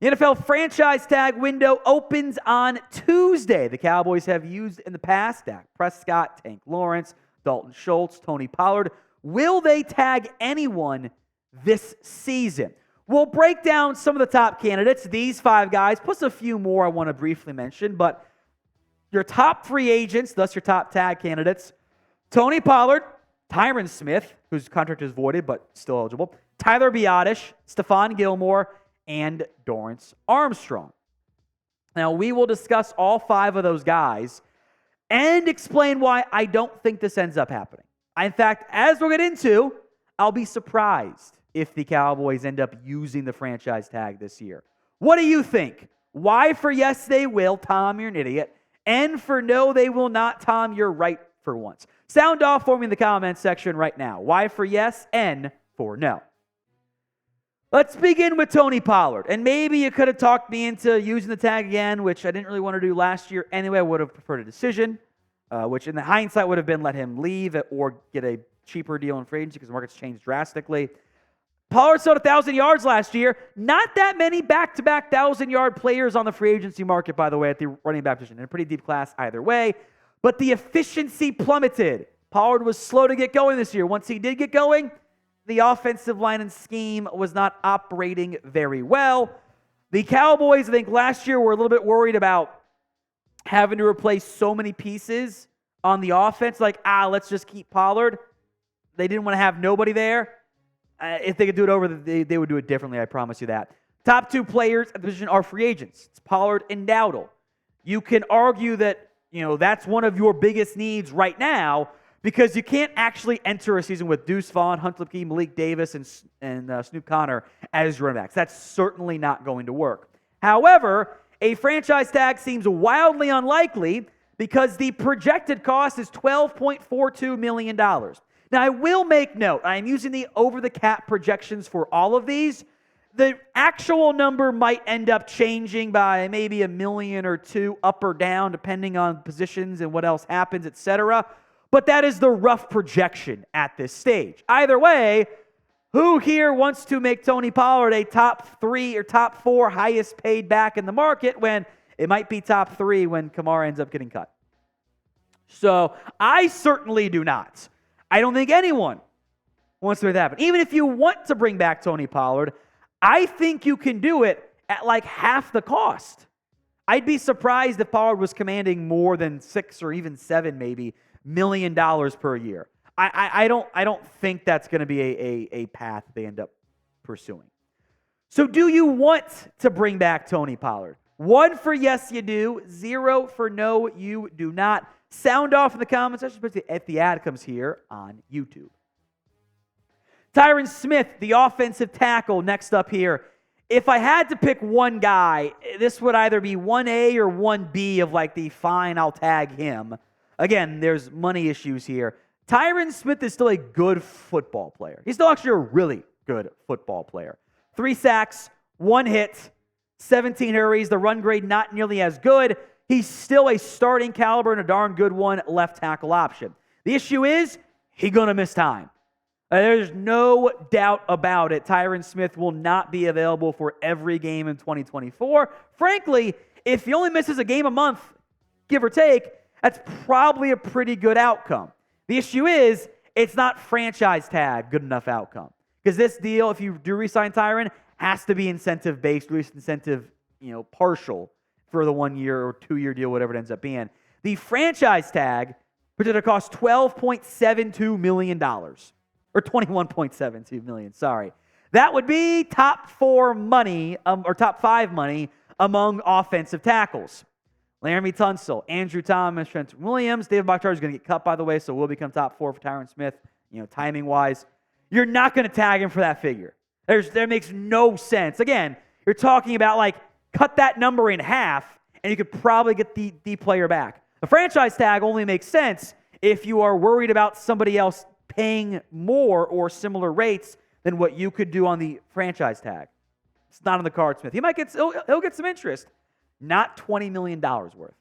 The NFL franchise tag window opens on Tuesday. The Cowboys have used in the past Dak Prescott, Tank Lawrence, Dalton Schultz, Tony Pollard. Will they tag anyone this season? We'll break down some of the top candidates, these 5 guys, plus a few more I want to briefly mention. But your top free agents, thus your top tag candidates: Tony Pollard, Tyron Smith, whose contract is voided but still eligible, Tyler Biadasz, Stephon Gilmore, and Dorance Armstrong. Now, we will discuss all 5 of those guys and explain why I don't think this ends up happening. In fact, as we'll get into, I'll be surprised if the Cowboys end up using the franchise tag this year. What do you think? Why for yes they will, Tom, you're an idiot, and for no they will not, Tom, you're right for once. Sound off for me in the comments section right now. Why for yes, N for no. Let's begin with Tony Pollard. And maybe you could have talked me into using the tag again, which I didn't really want to do last year anyway. I would have preferred a decision, which in the hindsight would have been let him leave or get a cheaper deal in free agency because the market's changed drastically. Pollard sold 1,000 yards last year. Not that many back-to-back 1,000-yard players on the free agency market, by the way, at the running back position. In a pretty deep class either way. But the efficiency plummeted. Pollard was slow to get going this year. Once he did get going, the offensive line and scheme was not operating very well. The Cowboys, I think, last year were a little bit worried about having to replace so many pieces on the offense. Like, let's just keep Pollard. They didn't want to have nobody there. If they could do it over, they would do it differently, I promise you that. Top 2 players at the position are free agents. It's Pollard and Dowdle. You can argue that, that's one of your biggest needs right now because you can't actually enter a season with Deuce Vaughn, Hunt Lipke, Malik Davis, and Snoop Connor as running backs. That's certainly not going to work. However, a franchise tag seems wildly unlikely because the projected cost is $12.42 million. Now, I will make note, I am using the over-the-cap projections for all of these. The actual number might end up changing by maybe $1 million or $2 million up or down, depending on positions and what else happens, etc. But that is the rough projection at this stage. Either way, who here wants to make Tony Pollard a top 3 or top 4 highest paid back in the market when it might be top 3 when Kamara ends up getting cut? So I certainly do not. I don't think anyone wants to make that happen. Even if you want to bring back Tony Pollard, I think you can do it at like half the cost. I'd be surprised if Pollard was commanding more than $6 or even $7 million per year. I don't think that's going to be a path they end up pursuing. So do you want to bring back Tony Pollard? 1 for yes, you do. 0 for no, you do not. Sound off in the comments section if the ad comes here on YouTube. Tyron Smith, the offensive tackle, next up here. If I had to pick one guy, this would either be 1A or 1B of like the fine, I'll tag him. Again, there's money issues here. Tyron Smith is still a good football player. He's still actually a really good football player. 3 sacks, 1 hit, 17 hurries. The run grade not nearly as good. He's still a starting caliber and a darn good one left tackle option. The issue is he's going to miss time. There's no doubt about it. Tyron Smith will not be available for every game in 2024. Frankly, if he only misses a game a month, give or take, that's probably a pretty good outcome. The issue is it's not franchise tag good enough outcome. Because this deal, if you do re-sign Tyron, has to be incentive-based, or at least incentive, partial for the 1 year or 2 year deal, whatever it ends up being. The franchise tag, which would cost $12.72 million. Or $21.72 million, sorry. That would be top 4 money, or top 5 money among offensive tackles. Laramie Tunsil, Andrew Thomas, Trent Williams, David Bakhtiari is going to get cut, by the way, so will become top 4 for Tyron Smith, timing-wise. You're not going to tag him for that figure. That makes no sense. Again, you're talking about, cut that number in half, and you could probably get the player back. The franchise tag only makes sense if you are worried about somebody else paying more or similar rates than what you could do on the franchise tag. It's not on the card, Smith. He'll get some interest. Not $20 million worth.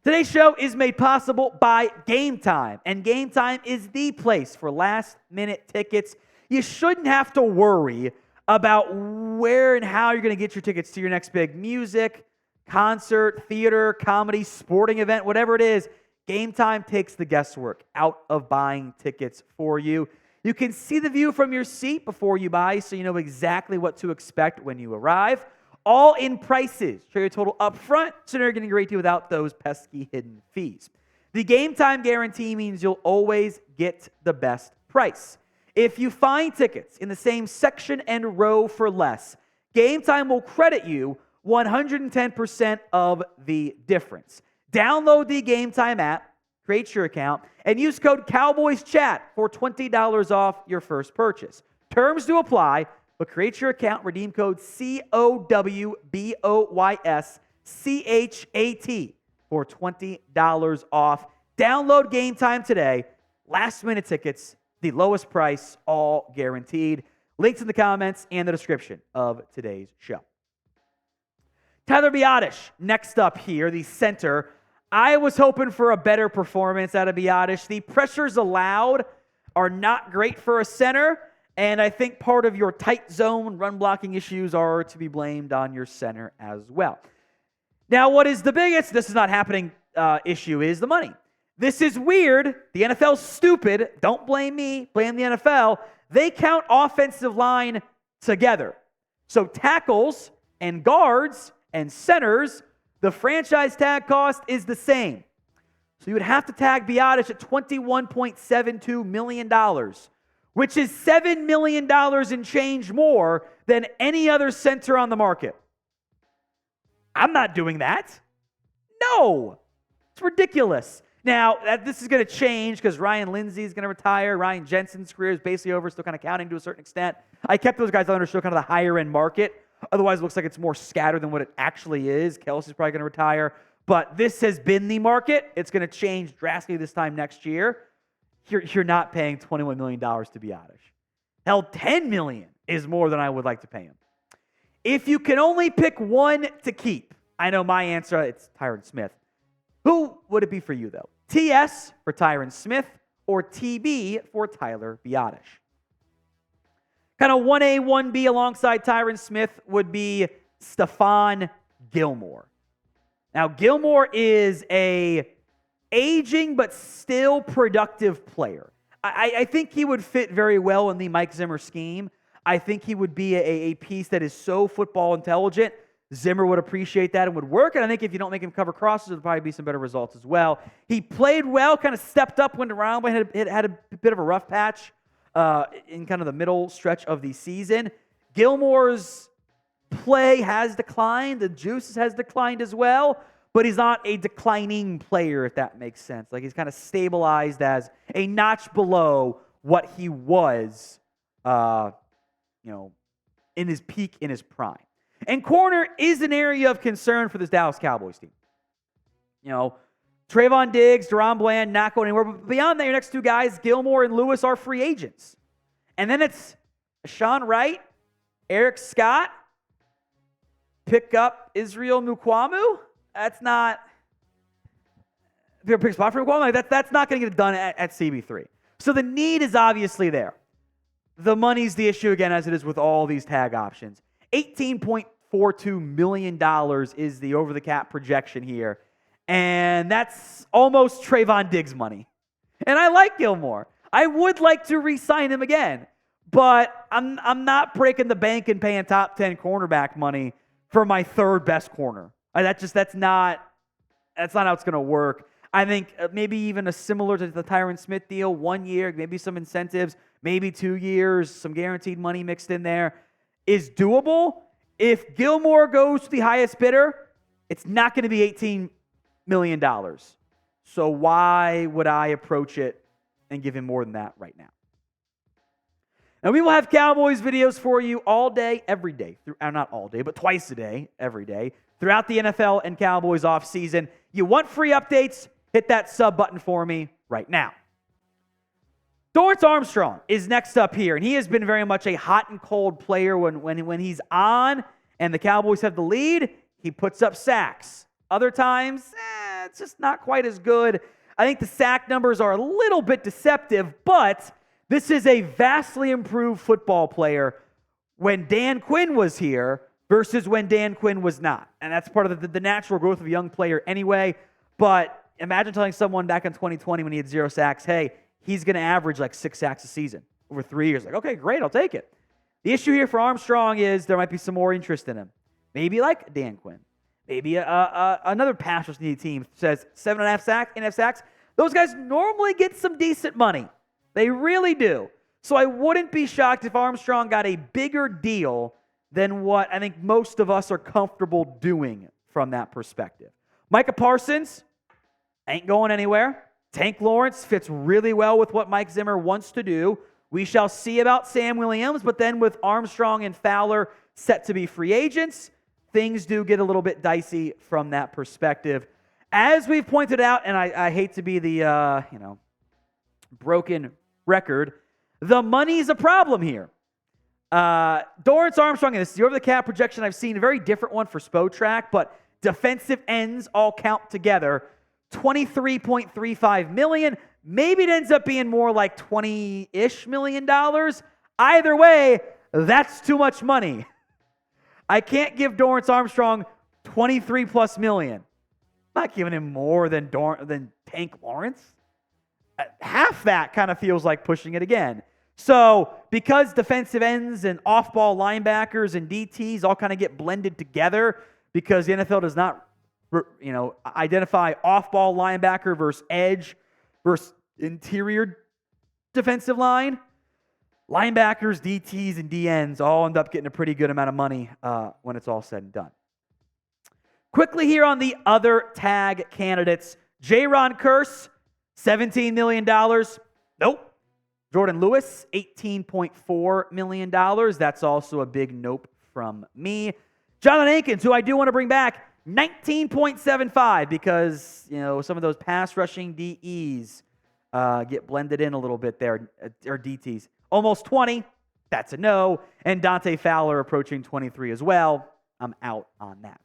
Today's show is made possible by GameTime, and GameTime is the place for last-minute tickets. You shouldn't have to worry about where and how you're going to get your tickets to your next big music, concert, theater, comedy, sporting event, whatever it is. GameTime takes the guesswork out of buying tickets for you. You can see the view from your seat before you buy, so you know exactly what to expect when you arrive. All in prices. Show your total up front, so you're getting a great deal without those pesky hidden fees. The GameTime guarantee means you'll always get the best price. If you find tickets in the same section and row for less, GameTime will credit you 110% of the difference. Download the GameTime app, create your account, and use code CowboysChat for $20 off your first purchase. Terms do apply, but create your account, redeem code COWBOYSCHAT for $20 off. Download GameTime today. Last-minute tickets, the lowest price, all guaranteed. Links in the comments and the description of today's show. Tyler Biadasz, next up here, the center. I was hoping for a better performance out of Biadasz. The pressures allowed are not great for a center, and I think part of your tight zone run blocking issues are to be blamed on your center as well. Now, what is the biggest, this is not happening, issue is the money. This is weird. The NFL's stupid. Don't blame me. Blame the NFL. They count offensive line together. So tackles and guards and centers, the franchise tag cost is the same. So you would have to tag Biadasz at $21.72 million, which is $7 million and change more than any other center on the market. I'm not doing that. No. It's ridiculous. Now, this is going to change because Ryan Lindsay is going to retire. Ryan Jensen's career is basically over, still kind of counting to a certain extent. I kept those guys on to show kind of the higher-end market. Otherwise, it looks like it's more scattered than what it actually is. Kelsey's probably going to retire. But this has been the market. It's going to change drastically this time next year. You're not paying $21 million to Biadasz. Hell, $10 million is more than I would like to pay him. If you can only pick one to keep, I know my answer, it's Tyron Smith. Who would it be for you, though? TS for Tyron Smith or TB for Tyler Biadasz? Kind of 1A, 1B alongside Tyron Smith would be Stephon Gilmore. Now, Gilmore is a aging but still productive player. I think he would fit very well in the Mike Zimmer scheme. I think he would be a piece that is so football intelligent. Zimmer would appreciate that and would work. And I think if you don't make him cover crosses, there'll probably be some better results as well. He played well, kind of stepped up when around, but had a bit of a rough patch in kind of the middle stretch of the season. Gilmore's play has declined. The juice has declined as well. But he's not a declining player, if that makes sense. Like, he's kind of stabilized as a notch below what he was, in his peak, in his prime. And corner is an area of concern for this Dallas Cowboys team. Trayvon Diggs, Deron Bland, not going anywhere. But beyond that, your next two guys, Gilmore and Lewis, are free agents. And then it's Sean Wright, Eric Scott, pick up Israel Mukuamu. That's not – if you're a big spot for Mukuamu, that's not going to get it done at CB3. So the need is obviously there. The money's the issue, again, as it is with all these tag options. $18.42 million is the over-the-cap projection here. And that's almost Trayvon Diggs money. And I like Gilmore. I would like to re-sign him again. But I'm not breaking the bank and paying top 10 cornerback money for my third best corner. That's not how it's going to work. I think maybe even a similar to the Tyron Smith deal, 1 year, maybe some incentives, maybe 2 years, some guaranteed money mixed in there is doable. If Gilmore goes to the highest bidder, it's not going to be $18 million. So why would I approach it and give him more than that right now? Now, we will have Cowboys videos for you all day, every day. Not all day, but twice a day, every day, throughout the NFL and Cowboys offseason. You want free updates? Hit that sub button for me right now. Dorance Armstrong is next up here, and he has been very much a hot and cold player when he's on and the Cowboys have the lead. He puts up sacks. Other times, it's just not quite as good. I think the sack numbers are a little bit deceptive, but this is a vastly improved football player when Dan Quinn was here versus when Dan Quinn was not. And that's part of the natural growth of a young player anyway. But imagine telling someone back in 2020 when he had 0 sacks, hey, he's going to average like 6 sacks a season over 3 years. Like, okay, great, I'll take it. The issue here for Armstrong is there might be some more interest in him. Maybe like Dan Quinn. Maybe another pass rush needy team says 7.5 sacks, 8.5 sacks. Those guys normally get some decent money. They really do. So I wouldn't be shocked if Armstrong got a bigger deal than what I think most of us are comfortable doing from that perspective. Micah Parsons ain't going anywhere. Tank Lawrence fits really well with what Mike Zimmer wants to do. We shall see about Sam Williams, but then with Armstrong and Fowler set to be free agents, things do get a little bit dicey from that perspective. As we've pointed out, and I hate to be the broken record, the money's a problem here. Dorance Armstrong, and this is the over-the-cap projection I've seen, a very different one for Spotrac, but defensive ends all count together, $23.35 million. Maybe it ends up being more like $20-ish million. Either way, that's too much money. I can't give Dorance Armstrong $23+ million. I'm not giving him more than Tank Lawrence. Half that kind of feels like pushing it again. So because defensive ends and off-ball linebackers and DTs all kind of get blended together because the NFL does not identify off-ball linebacker versus edge versus interior defensive line, linebackers, DTs, and DNs all end up getting a pretty good amount of money when it's all said and done. Quickly here on the other tag candidates. Jaron Kearse, $17 million. Nope. Jordan Lewis, $18.4 million. That's also a big nope from me. Jonathan Akins, who I do want to bring back, $19.75 because, some of those pass rushing DEs get blended in a little bit there, or DTs. Almost 20. That's a no. And Dante Fowler approaching 23 as well. I'm out on that.